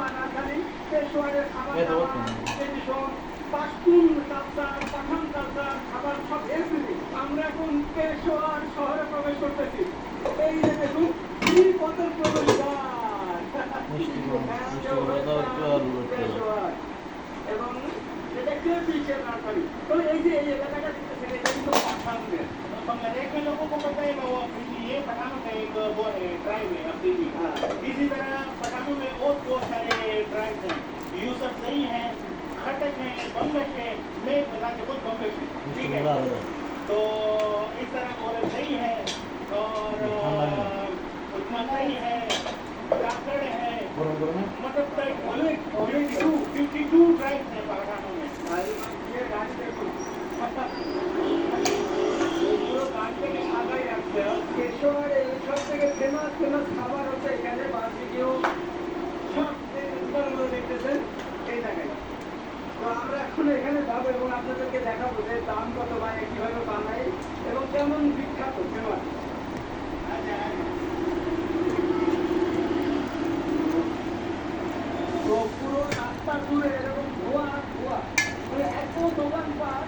আনারখানি, পেশোয়ারের খাবার দাবার, tradition, পাশতুন culture, পাঠান culture, খাবার সব এভরিথিং। আমরা এখন পেশোয়ার শহরে প্রবেশ করতেছি। এই যে দেখুন কি পথের প্রবেশদ্বার। পেশোয়ার এবং এটা বিচের রাজধানী। তো এই যে এই এলাকাটা দেখতেছেন এটা কিন্তু পাঠানদের। बांग्लादेश में लोगों को पता है ये पठानों का एक वो है ट्राइब है अफ्रीदी। इसी तरह पठानों में और बहुत सारे ट्राइब्स हैं, यूसुफ सही है, खटक है, बंगश है, मैं बता के खुद बंगश है, ठीक है। तो इस तरह और सही है और उस्मान सही है, जाखड़ है, मतलब 52 ट्राइब्स हैं पठानों में। ये गाड़ी देखो পেশোয়ারে সব থেকে ফেমাস খাবার হচ্ছে এখানে বারবিকিউ সব দেখতেছেন এই জায়গায়। তো আমরা এখন এখানে যাবো এবং আপনাদেরকে দেখাবো যে দাম কত বা কিভাবে বানায় এবং কেমন বিখ্যাত ফেমাস। তো পুরো রাস্তা জুড়ে এরকম ধোয়া ধোয়া মানে এত দোকানপাট।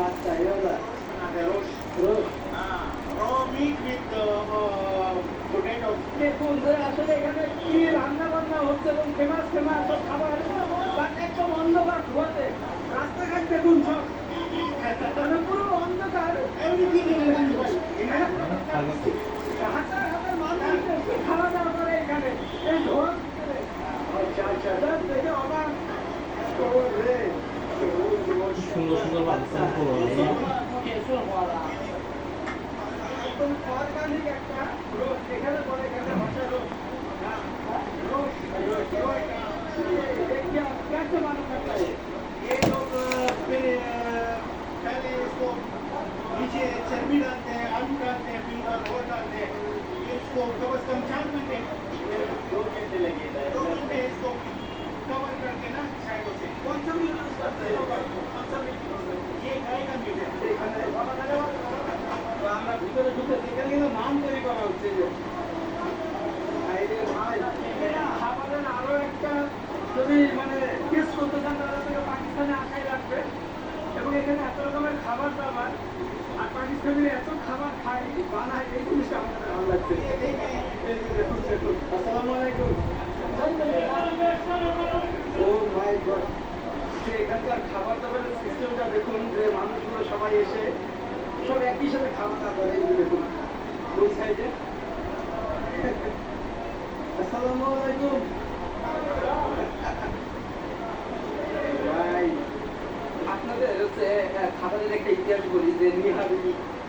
আচ্ছা এবার raw meat with potato. দেখুন যে আসলে এখানে কি রান্না বান্না হচ্ছে এবং ফেমাস সব খাবার বাট একদম অন্ধকার ধোয়াতে রাস্তাঘাট দেখুন সব মানে পুরো অন্ধকার। হাজার হাজার মানুষ খাওয়া দাওয়া করে এখানে এই ধোয়া ভিতরে। আচ্ছা আচ্ছা দেখে অবাক রে সুন্দর সুন্দর বাচ্চা একদম অর্গানিক একটা রোজ এখানে বলে এখানে ভাষা রোজ रोज देखिए आप कैसे मालूम करता है ये लोग फिर पहले इसको नीचे चर्बी डालते हैं, आलू डालते हैं, फिर और डालते हैं, इसको कम से कम 4 घंटे 2 घंटे लगेगा 2 घंटे इसको कवर करके ना साइडों से। कौन सा मीट यूज करते हैं कौन सा मीट ये गाय का मीट है। এখানে তো আমরা ভিতরে ঢুকে এখানে কিন্তু নাম তৈরি করা হচ্ছে যে খাবারের আরো একটা যদি মানে টেস্ট করতে চান তাহলে থেকে পাকিস্তানে আশায় রাখবে এবং এখানে এত রকমের খাবার দাবার আর পাকিস্তানের এত খাবার খাই বানায় এই জিনিসটা আমাদের ভালো লাগছে। আসসালামু আলাইকুম। ও মাই গড এখানকার খাবার দাবারের সিস্টেমটা দেখুন যে মানুষগুলো সবাই এসে সব একই সাথে খাওয়া দাওয়া করে এই দেখুন ওই সাইডে। আসসালামু আলাইকুম ভাই আপনাদের হচ্ছে খাবারের একটা ইতিহাস বলি যে নিহারি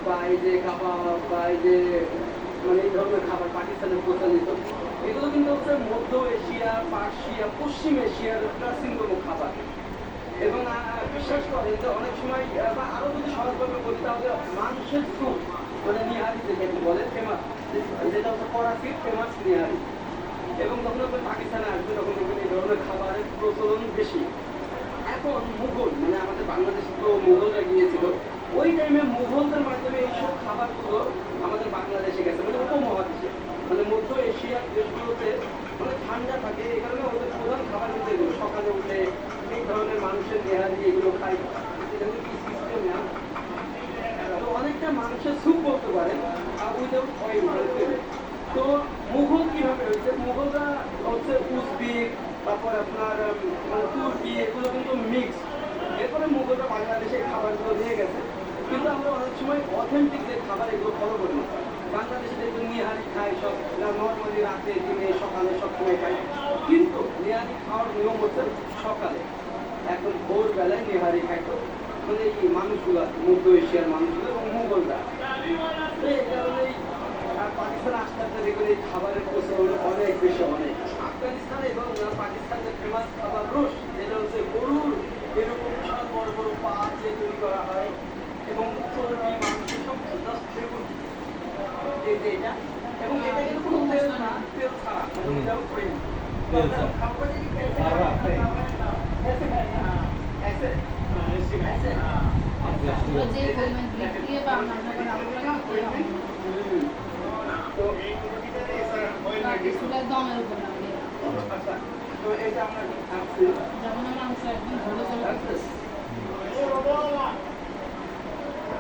বা এই যে কাবাব বা এই যে মানে এই ধরনের খাবার পাকিস্তানের প্রচলিত এগুলো কিন্তু হচ্ছে মধ্য এশিয়া পার্সিয়া পশ্চিম এশিয়ার প্রাচীনতম খাবার এবং বিশ্বাস করেন যে অনেক সময় বা আরো যদি সহজভাবে বলি তাহলে মাংসের স্যুপ মানে নিহারি যেটাকে বলে ফেমাস যেটা হচ্ছে করাচির ফেমাস নিহারি এবং যখন আপনি পাকিস্তানে আসবে তখন দেখবেন এই ধরনের খাবারের প্রচলন বেশি। এখন মুঘল মানে আমাদের বাংলাদেশে তো মুঘলরা গিয়েছিল ওই টাইমে মুঘলদের মাধ্যমে এইসব খাবারগুলো আমাদের বাংলাদেশে গেছে মানে উপমহাদেশে মানে মধ্য এশিয়ার দেশগুলোতে মানে ঠান্ডা থাকে এই কারণে ওদের প্রধান খাবার কিন্তু এগুলো সকালে উঠে এই ধরনের মানুষের নেহারি এগুলো খাই এটা কিন্তু কি সিস্টেম না তো অনেকটা মানুষের স্যুপ বলতে পারেন উইদাউট অয়েল তো মুঘল কিভাবে হয়েছে মুঘলরা হচ্ছে উজবেক তারপর আপনার মানে তুর্কি এগুলো কিন্তু মিক্স এরপরে মুঘলরা বাংলাদেশে খাবারগুলো নিয়ে গেছে কিন্তু আমরা অনেক সময় অথেন্টিক যে খাবার এগুলো ফলো করি না বাংলাদেশে দেখবেন নিহারি খাই সব নর্মালি রাতে দিনে সকালে সবসময় খাই কিন্তু নিহারি খাওয়ার নিয়ম হচ্ছে সকালে এখন ভোরবেলায় নিহারি খাইতো মানে এই মানুষগুলো মধ্য এশিয়ার মানুষগুলো এবং মুঘলরা এই কারণেই পাকিস্তান আস্তে আস্তে দেখবেন এই খাবারের প্রচলন অনেক বেশি অনেক আফগানিস্তান এবং পাকিস্তানের ফেমাস খাবার রোস যেটা হচ্ছে গরুর এরকম বিশাল বড় বড় পা দিয়ে তৈরি করা হয় এবং চর্বি মাংস সব জাস্ট দেখুন এই যে এটা এবং এটা কিন্তু কোনো তেল না তেল ছাড়া এটাও করি খাবারে কি তেল ছাড়া ऐसे ऐसे ऐसे मुझे कोई मैं তো एक किधर है सर ऑयल में চুলার দমের উপর লাগে আচ্ছা তো এটা আমরা থাকছি যেমন মাংস একদম ভালো চলে ओ बाबा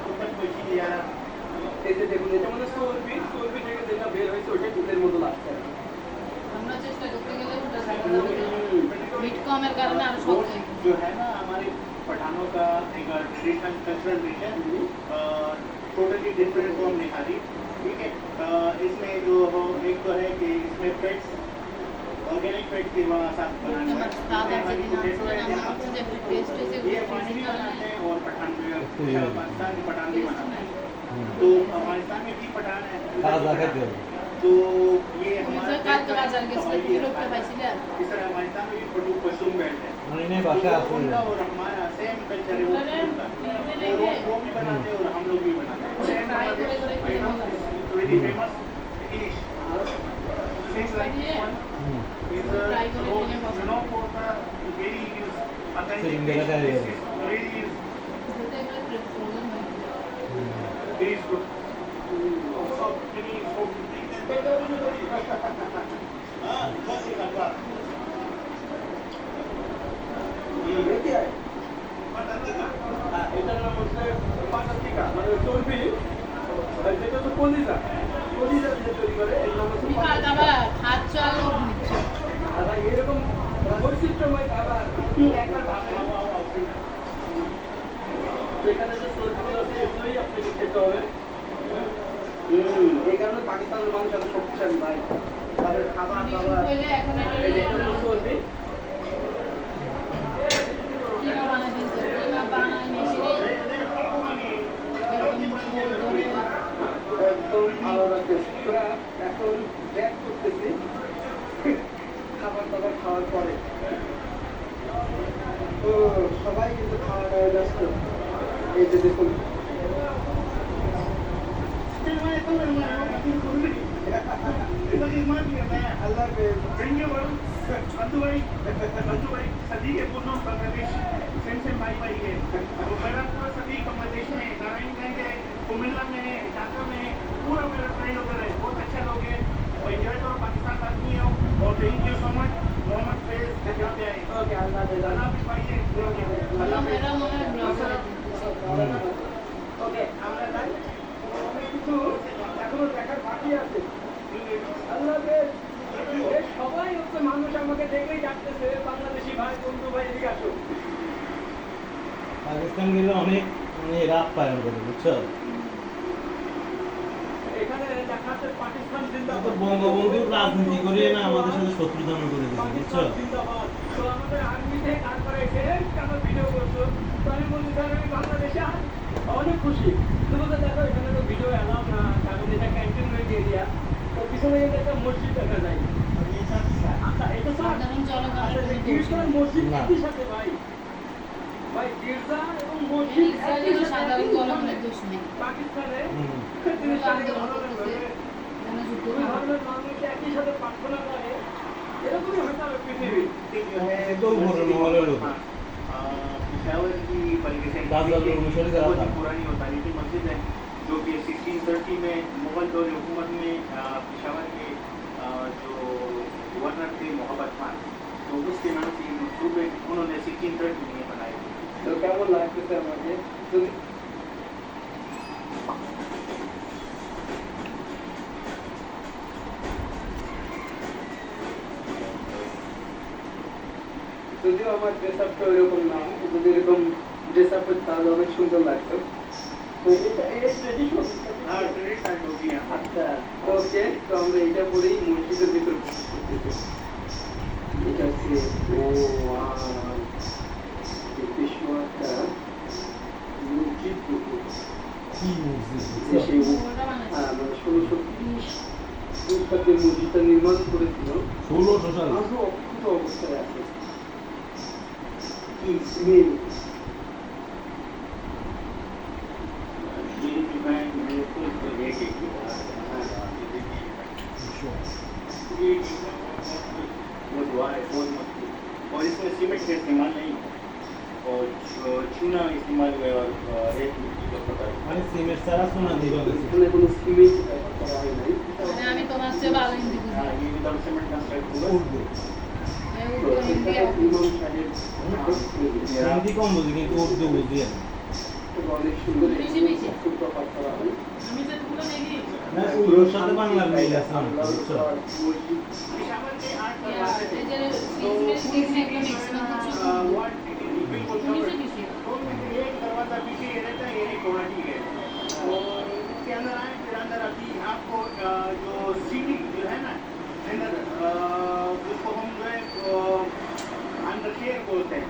ऊपर कोई चीज यार এই যে দেখুন এটা মানে চর্বি থেকে যেটা বের হয়েছে ওটা দুধের মতো লাগছে আর কি। আমরা চেষ্টা করতে গেলে উল্টা সাইডে যাবে মিট কমের কারণে আরো শক্ত হয়ে গেছে। जो है ना हमारे पठानों का एक ट्रेडिशनल कल्चरल डिश है टोटली डिफरेंट फ्रॉम निहारी ठीक है इसमें जो हो एक तो है कि इसमें पेट्स ऑर्गेनिक पेट्स के वहाँ साथ बनाना আমার দাদা যেদিন আসলেন আমার কাছে যে টেস্ট হয়েছে ये ওগুলো पानी টেস্ট बनाते हैं और पठान पाकिस्तान के पठान भी बनाते हैं হুম। तो अफगानिस्तान में भी पठान है তাজা খাদ্য तो ये তুমি हमारा যে কালকে বাজার গেছিলে কি লোকটা পাইছিলে इस तरह अफगानिस्तान में भी पटू पश्चिम बेल्ट है মানে নেই বাসা আছে उनका और हमारा सेम कल्चर है वो भी बनाते हैं और हम लोग भी बनाते हैं same very famous dish Seems like this one hmm. is you know for the very use authentic Silinda dish. ka This tayo. is really is যেটা এগুলো ফ্রোজেন হয়ে গেছে very good. So very so ah just like that. দেখি আয়। হ্যাঁ, এটার নাম হচ্ছে পাটাতিকা মানে চর্বি আর যেটা হচ্ছে কলিজা দিয়ে তৈরি করে এর নাম হচ্ছে তুমি খাবার খাচ্ছ আর লোক নিচ্ছ আর ভাই এরকম বৈচিত্র্যময় খাবার একবার ভাবেন যেখানে যে চর্বিগুলো আছে এগুলোই আপনাকে খেতে হবে এই কারণে পাকিস্তানের মানুষ এত শক্তিশালী ভাই তাদের খাবার দাবার কইলে এখন এই যে এটা হচ্ছে চর্বি কিমা বানাই দিচ্ছে কিমা বানাই মেশিনে এরকম ঝোল ধরে একদম আলাদা টেস্ট তোরা এখন ব্যাক করতেছি খাবার দাবার খাওয়ার পরে তো সবাই কিন্তু খাওয়া দাওয়া ব্যস্ত এই যে দেখুন আল্লাহ হাফেজ Bring your one. Bantu bhai, सदी के पूर्ण बांग्लादेश सेम भाई भाई है तो मेरा पूरा सदी बांग्लादेश में नारायणगंज है कुमिल्ला में है ढाका में है पूरा मेरा फ्रेंड लोग है बहुत अच्छा लोग है और एंजॉय करो पाकिस्तान का आदमी हो और thank you so much Mohammad Faiz यहाँ पे आए ওকে আল্লাহ হাফেজ अल्लाह हाफिज भाई है अल्लाह हाफिज এরা মনে হয় ব্লগার ওকে আমরা যাই অনেক কিছু এখনো দেখার বাকি আছে আল্লাহ হাফেজ এই সবাই হচ্ছে মানুষ আমাকে দেখেই ডাকতেছে বাংলাদেশি ভাই বন্ধু ভাই এদিকে আসো পাকিস্তান গেলে অনেক মানে এরা আপ্যায়ন করে বুঝছো এখানে দেখাচ্ছে পাকিস্তান তো জিন্দাবাদ বঙ্গবন্ধুর রাজনীতি করে না আমাদের সাথে শত্রুতামি করে দিচ্ছে বুঝছো পাকিস্তান জিন্দাবাদ তো আমাদের আর্মি থেকে কাজ করাইছে কেন ভিডিও করছো তো আমি বলছি স্যার আমি বাংলাদেশে আছি। অনেক খুশি তুমি তো দেখো এখানে তো ভিডিও এলাও না কারণ এটা ক্যান্টনমেন্ট এরিয়া তো পিছনে কিন্তু একটা মসজিদ দেখা যায় আচ্ছা এটা স্যার সাধারণ জনগণের আচ্ছা কোনো দোষ গির্জা আর নেই। মসজিদ না। একই সাথে ভাই ভাই গির্জা এবং মসজিদ একই ইসরায়েলেরও সাথে সাধারণ জনগণের দোষ নেই পাকিস্তানে হুম। জিনিসটাকে আন্দোলন ভালো করতেছে লাগবে যেন যুদ্ধ দুই না হয়। ধর্মের মানুষ একই সাথে প্রার্থনা করে এরকমই হতে হবে পৃথিবী जो है तो बोलो, मोहल्ले लोग। पिशावर की बल्कि से दादा लोग मुशहूर करा बहुत था। ही पुरानी और तारीखी मस्जिद है जो कि 1630 में मुगल दौर हुकूमत में पिशावर के जो गवर्नर थे मोहब्बत खान तो उसके नाम से ये मंसूब है उन्होंने 1630 में ये बनाई তো কেমন লাগতেছে আমাকে যদি যদিও আমার ড্রেস আপটা ওইরকম না যদি এরকম ড্রেস আপ হতো তাহলে অনেক সুন্দর লাগতো তো এটা এই ট্রেডিশন हाँ ट्रेडिशनल होगी यहाँ আচ্ছা ওকে তো আমরা এটা পরেই মসজিদের ভিতর প্রবেশ করতেছি এটা হচ্ছে ও কৃষ্ণ একটা মসজিদ কি মসজিদ যে সেই ওটা বানাইছে। মানে 1620 খ্রিস্টাব্দে মসজিদটা নির্মাণ করেছিল 1600 সাল আজও অক্ষত অবস্থায় আছে কি স্মেল ये डिजाइन मेरे को इसको लेके वो दुआ है बहुत मस्त और इसमें सीमेंट का इस्तेमाल नहीं और चूना इस्तेमाल हुआ है और रेत मिट्टी का पता है মানে সিমেন্ট ছাড়া সোনা দিয়ে গেছে এখানে কোনো সিমেন্ট করা হয় নাই। মানে আমি তোমার চেয়ে ভালো হিন্দি বুঝি हाँ ये विदाउट सीमेंट कंस्ट्रक्ट हुआ উর্দু এই তো উর্দু হিন্দি এটা আর ইমাম সাহেব হিন্দি কম বুঝি কিন্তু উর্দু বুঝি আর অনেক সুন্দর বেশি বেশি। প্রকাশ করা হয়। আমি যে তুমি দেখি না উর্দুর সাথে বাংলার মিল আছে অনেক, বুঝছো? पेशावर के आठ এই যে সিমেন্ট দেখছি এগুলো মিক্স না কিছু वार्ड बिल्कुल নিচে বেশি तो एक दरवाजा पीछे ये रहता है, ये एक कोणाटी है और इसके अंदर आए फिर अंदर अभी आपको जो सीढ़ी जो है ना अंदर उसको हम जो है अंदर शेर बोलते हैं।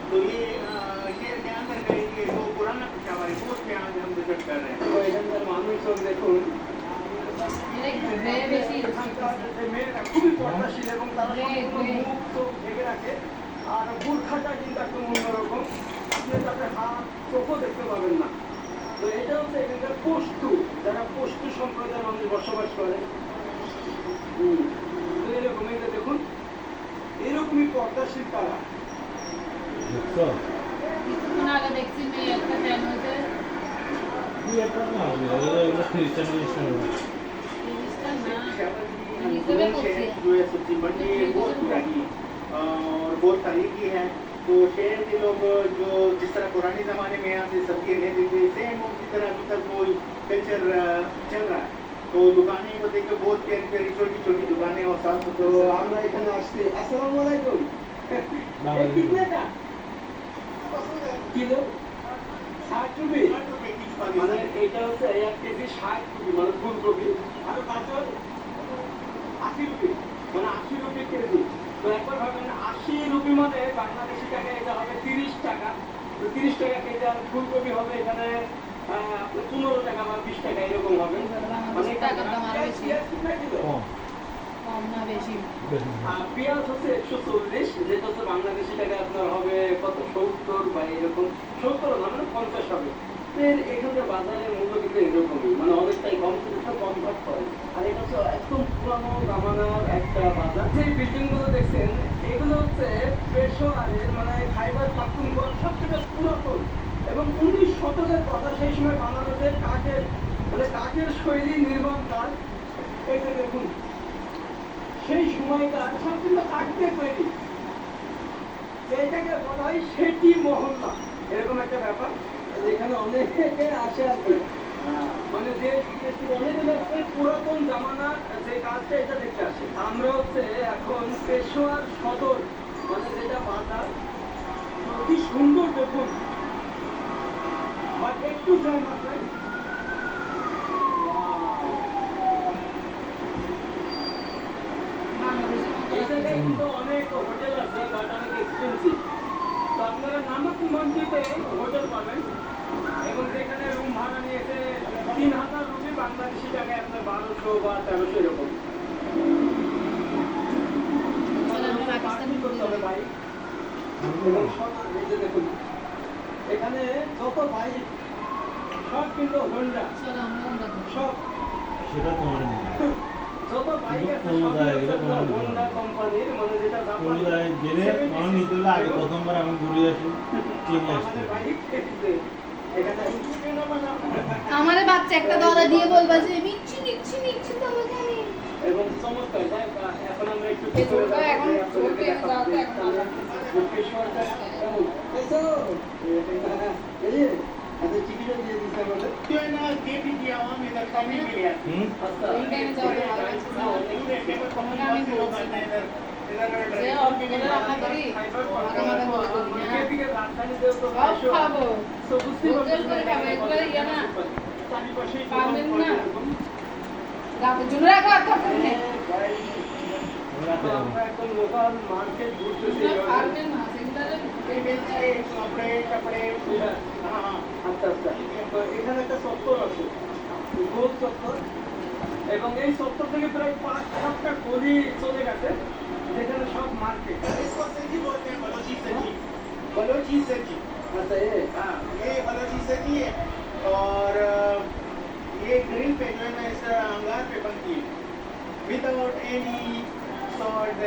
तो ये शेर के अंदर का ये जो पुराना पेशावर है वो उसके आज हम विजिट कर रहे हैं। তো এখানকার মানুষজন দেখুন এটা ঘুরে বেশি এখানকার যে মেয়েরা খুবই পর্দাশীল এবং তারা সম্পূর্ণ মুখ চোখ ঢেকে রাখে আর বুর্খাটা কিন্তু একদম অন্যরকম, আপনি তাতে হাত চোখও দেখতে পাবেন না। তো এটা হচ্ছে এখানকার পশতু, যারা পশতু সম্প্রদায়ের মানুষ বসবাস করে। তো এরকম এটা দেখুন এরকমই পর্দাশীল তারা। বুঝছো কিছুক্ষণ আগে দেখছি মেয়ে একটা ফ্যান হয়েছে কি একটা না এগুলো খ্রিস্টান খ্রিস্টান তিরিশটা না अंदरूनी शहर जो है सब्जी मंडी है बहुत पुरानी और बहुत तारीखी है। तो शहर के लोग जो जिस तरह पुराने ज़माने में यहाँ से सब्जी लेते थे सेम उसी तरह अभी तक वो कल्चर चल रहा है। तो दुकानें को देख के बहुत प्यारी प्यारी छोटी छोटी दुकानें और साफ তো सुथरा আমরা এখানে আসছি। আসসালামু আলাইকুম। বাংলা এই কিতনে का কিলো 60 রুপি। মানে এটা হচ্ছে 1 কেজি 60 রুপি মানে ফুলকপি আর গাজর 80 রুপি মানে 80 রুপি কেজি। তো একবার ভাবেন 80 রুপি মানে বাংলাদেশি টাকা এটা হবে 30 টাকা। তো 30 টাকা কেজি আর ফুলকপি হবে এখানে আপনার 15 টাকা বা 20 টাকা এরকম হবে। মানে টাকার দাম আরো বেশি। পেঁয়াজ কিতনা কিলো? কম কম না বেশি আর পেঁয়াজ হচ্ছে 140, যেটা হচ্ছে বাংলাদেশি টাকা আপনার হবে কত 70 বা এরকম 70 না মানে 50 হবে। এখানকার বাজারের মূল্য কিন্তু এরকমই মানে অনেকটাই কম কিন্তু কম ভাগ করে। আর এটা হচ্ছে একদম পুরানো জামানার একটা বাজার। যে বিল্ডিং গুলো দেখছেন এগুলো হচ্ছে পেশোয়ারের মানে খাইবার পাখতুনখোয়া সবচেয়ে পুরাতন এবং 19 শতকের কথা। সেই সময় বাংলাদেশের কাঠের মানে কাঠের শৈলী নির্মাণ কাজ এটা দেখুন সেই সময়কার সব কিন্তু কাটতে তৈরি, সেইটাকে বলা হয় সেটি মহল্লা এরকম একটা ব্যাপার। এখানে অনেকে আসে আসবে মানে যে অনেক পুরাতন জামানার যে কাজটা এটা দেখতে আসে। আমরা হচ্ছে এখন পেশোয়ার সদর মানে যেটা বাজার, কি সুন্দর দেখুন বাট একটু ফেমাস হয়। বাংলাদেশের এই মতো জায়গায় কিন্তু অনেক হোটেল আছে বাট অনেক এক্সপেন্সিভ। তো আপনারা নামক মন্দিতে হোটেল পাবেন এবং যেখানে রুম ভাড়া নিয়েছে 3000 রুপি বাংলাদেশি টাকায় আপনার 1200 বা 1300 এরকম। চলো আমরা পাকিস্তানি করতে হবে বাইক এবং সব এই যে দেখুন এখানে যত বাইক সব কিন্তু হোন্ডা চলো আমরা আমরা সব সেটা তোমার নেই যত বাইক আছে কোন সব জায়গায় গেলে কোনো হোন্ডা কোম্পানির মানে যেটা কোন জাপানি জায়গায় গেলে আমার নিতে হলে আগে প্রথমবার আমি ঘুরে আসি চিনে আসতে আমাদের বাইক এখানে আমারে বাচ্চা একটা দলা দিয়ে বলবা যে নিচ্ছি নিচ্ছি নিচ্ছি তোমাকে আমি এবং চমৎকার যাই এখন আমরা একটু এই ছোটটা এখন ছোটটা যাওয়াতে এখন আমরা পেশোয়ারটা কেমন পেশো এই যে আচ্ছা টিকিট দিয়ে দিতে আমাদের जो है ना ये भी दिया हुआ हम इधर कमी के लिए आते হুম আচ্ছা এই টাইমে যাওয়াতে ভালো লাগছে না আমি বলছি যে অল্প করে রান্না করি মাখা মাখা করে করি না এদিকে রাজধানীতেও তো সব খাবো তো বুঝতেই রোজের করে খাবো, এগুলো ইয়ে না। পারবেন না। রাতের জন্য রাখো আর দরকার নেই রাতে যাবো আমরা একদম লোকাল মার্কেট ঘুরতেছি এগুলো পারবেন না সেগুলো ये बेचते हैं कपड़े कपड़े हाँ हाँ আচ্ছা আচ্ছা তো এখানে একটা চত্বর আছে গোল চত্বর এবং এই চত্বর থেকে প্রায় 5-7টা গলি চলে গেছে যেখানে সব মার্কেট। इसको सब्जी बोलते हैं बलोची सब्जी बलोची सब्जी আচ্ছা हाँ ये बलोची सब्जी है और ये ग्रिल पे जो है ना इस अंगार पे बनती है विदाउट एनी सॉल्ट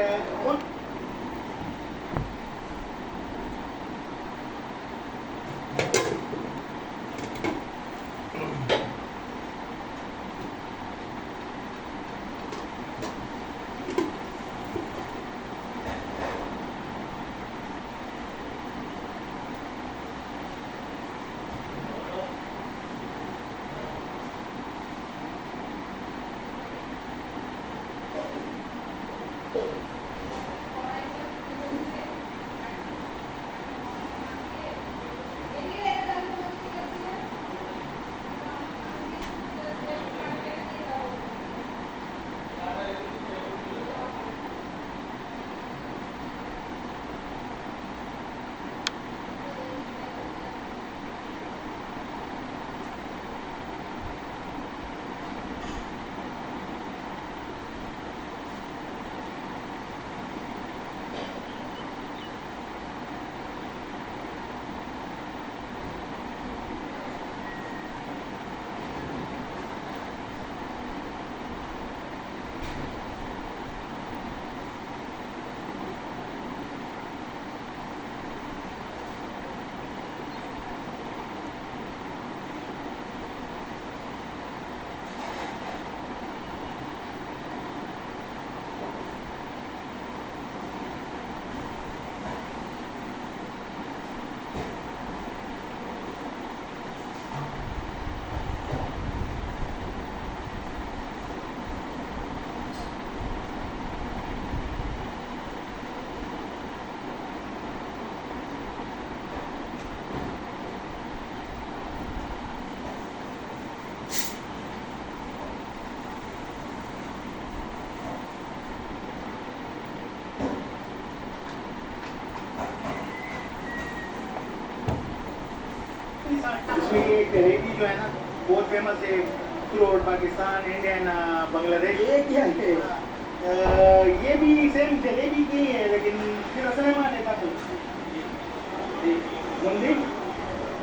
इसमें ये जलेबी जो है ना बहुत फेमस है through Pakistan India and Bangladesh ये क्या है? ये भी सेम जलेबी की है लेकिन फिर असल में देता तो मुंदी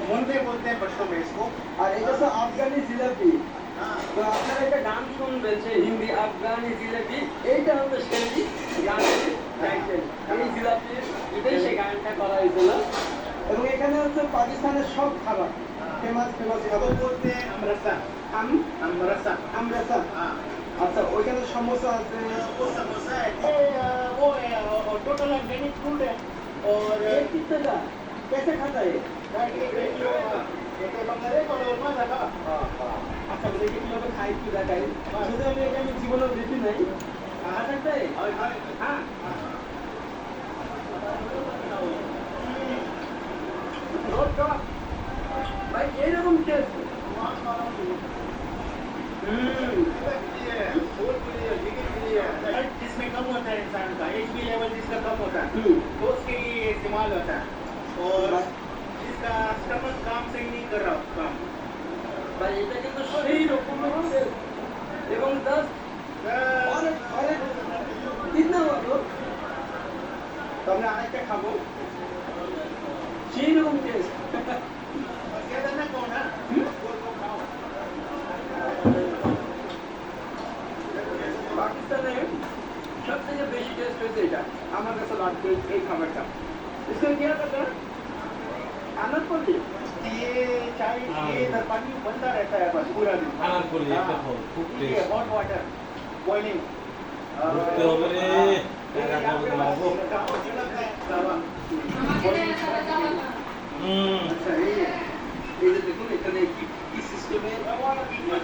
मुंदे बोलते हैं पश्तो में इसको আর এটা তো আফগানি জিলাপি। हाँ তো আপনারা একটা গান শুনবেন যে হিন্দি আফগানি জিলাপি, এইটা হচ্ছে সেই গানের টাইটেল। এই জিলাপি এটাই সেই গানটা করা হয়েছিল। এবং এখানে হচ্ছে পাকিস্তানের সব খাবার ফেমাস ফেমাস इसको খাবার। बोलते हैं अमरसा अमरसा আমরাসা। हाँ আচ্ছা ওইখানে সমোসা আছে। वो समोसा है वो है टोटल ऑर्गेनिक फूड है और ये कितने का? कैसे खाता है? আচ্ছা বলে কি কিভাবে খাই কি দেখাই? যদি আমি এটা আমি জীবনেও দেখি নাই। খাওয়া থাকতে? হ্যাঁ। ভাই এইরকম টেস্ট। जिसमें कम होता है इंसान का एचपी लेवल जिसका कम होता है तो उसके लिए ये इस्तेमाल होता है और जिसका स्टमक काम सही नहीं कर रहा काम ভাই এটা কিন্তু সেই রকম টেস্ট। এবং জাস্ট অনেক অনেক কিতনা हुआ तो তো আমরা আরেকটা খাবো। সেই রকম টেস্ট। केदारनाथ कौन है পাকিস্তানে সব থেকে বেশি টেস্ট হয়েছে এটা আমার কাছে লাগছে এই খাবারটা। इसका क्या करता है? आनंद पल्ली। ये चाय ये इधर पानी बनता रहता है बस पूरा दिन আনার করলি একটা ফল খুব টেস্ট हॉट वाटर बॉइलिंग ঘুরতে হবে রে টাকা কবে দেবো আমাকে দেয় তারা যাওয়া না। আচ্ছা এই যে দেখুন এখানে কি সিস্টেমে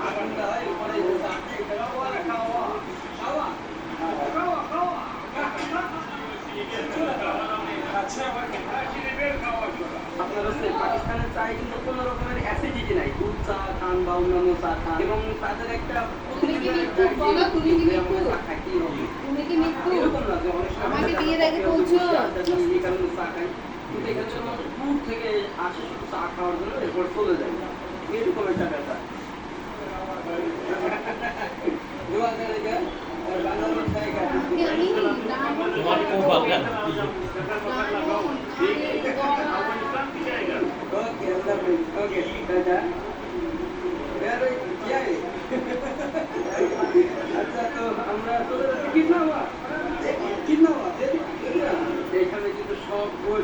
আগুন দেওয়া হয় ওখানে এই যে সাথে খাওয়া খাওয়া খাওয়া খাওয়া খাওয়া আপনার হচ্ছে পাকিস্তানের চায়ে কিন্তু কোনো রকমের অ্যাসিডিটি নাই। দুধ চা খান বা অন্যান্য চা খান এবং তাদের একটা তুমি কি মৃত্যু? বলো, তুমি কি মৃত্যু? চা খাইতেই হবে। তুমি কি মৃত্যু? এরকম না যে অনেক সময় আমাকে বিয়ের আগে কেউ বলছো? বসে আড্ডা দিয়ে এই কারণে চা খাই। কিন্তু এখানে যেন দূর থেকে আসে শুধু চা খাওয়ার জন্য এরপর চলে যায়। এরকম একটা ব্যাপার। দোয়া করেগা और गाना बजाएगा। আজকে আমি তোমার খুব ভালো গান ओके अल्लाह हाफिज। ओके टाटा। यार क्या है? अच्छा तो আমরা তো কিतना हुआ? कितना हुआ? এখানে কিন্তু সব বই